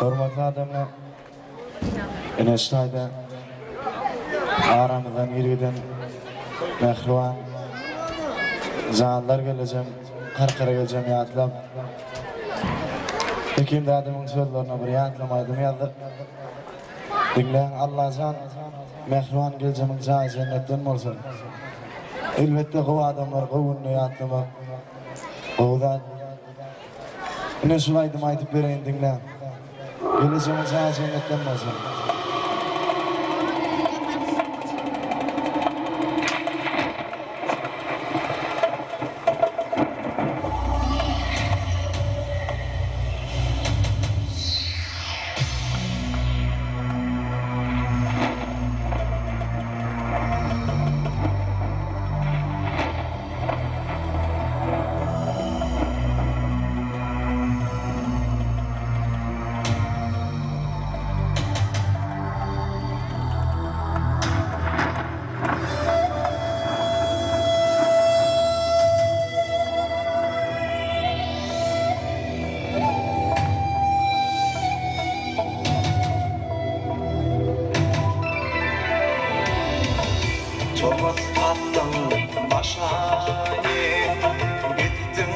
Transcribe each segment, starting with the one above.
Hürmetli adamlar, Eneştay'da aramızdan yürüden mehruvan zanlar geleceğim, karkara geleceğim yatlap. İkinci adamın sözlerine bir yatlamaydım yazdık. Dinleyen Allah'tan mehruvan geleceğimin zahı cennetten olsun. Elbette bu adamlar kovunlu yatlamak, kovdan. Ne sulaydım aytıp vereyim dinleyen. Geleceğimin zahı cennetten olsun. Tomat attım başayı, gittim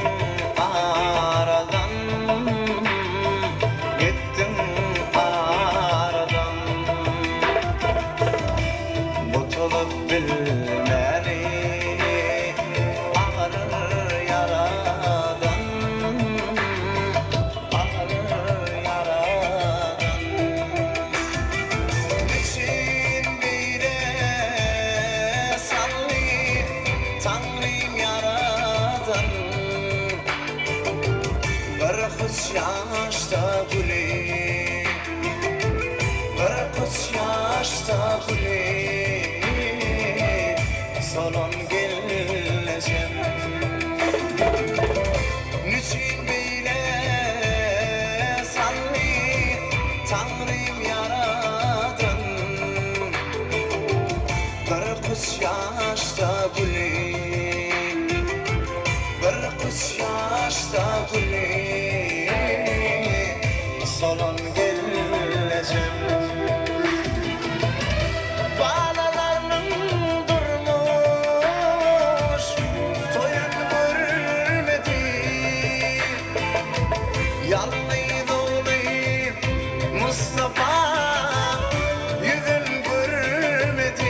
aradan, gittim aradan. Butulup bilmeli ağrır yaradan, ağrır yaradan. Niçin bire Tanrım yaradan, bir kız yaşta gülü, bir kız yaşta gülü, solun geleceğim. Niçin böyle salli Tanrım yaradan, bir kız yaşta gülü, bir kız yaşta gülü, solun geleceğim. Balalarım durmuş, toyun görmedi, yalnız olayım Mustafa, yüzün görmedi.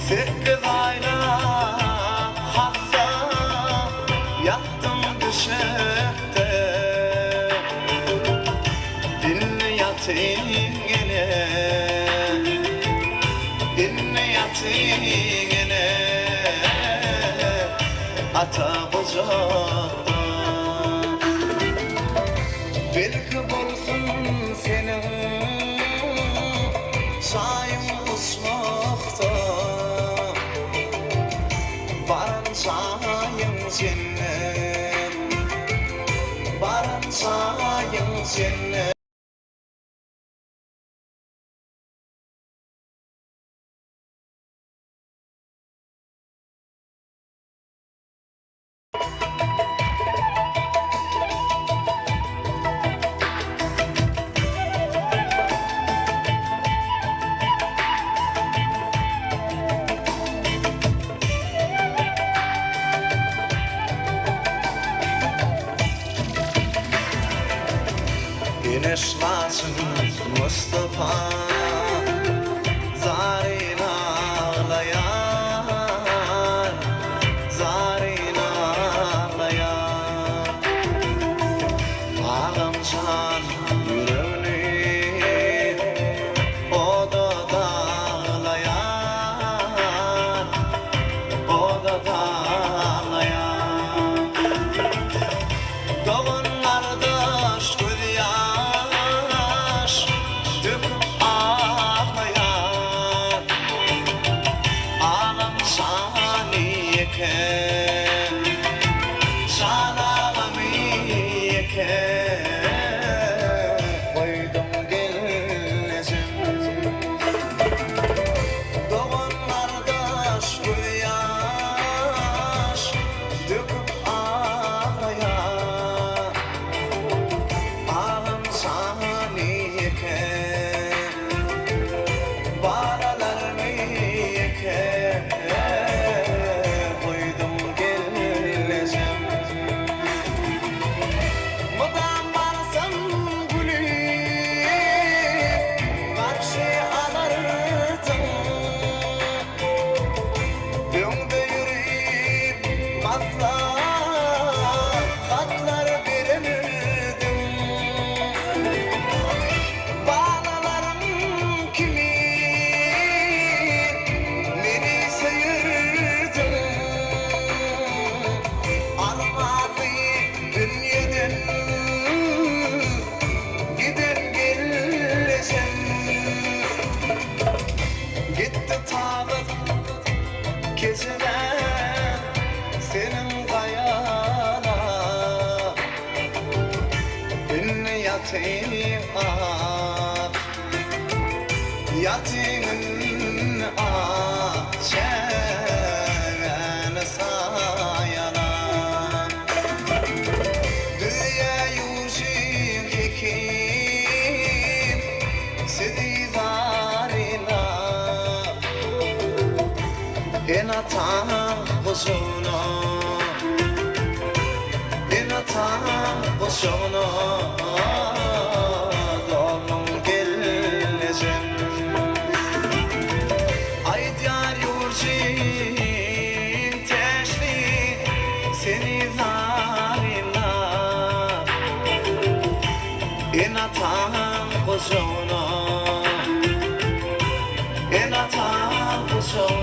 Sekiz ayla hasta yattım düşekte, dinle yatığına, dinle yatığına, ata kucakta. Belki bulsun senin sayın uçmakta, barın sayın cennet, barın sayın cennet. Güneş lazım Mustafa, zarin ağlayan, zarin ağlayan. Ağam can yüreğini o da dağlayan, o da dağlayan. Doğun kardeş göz yaş döküp Yatın açen sayalan Dünya yuşin kekim Sididarina Enatan boşuna Enatan boşuna Dolun geleceğim Enatan boşuna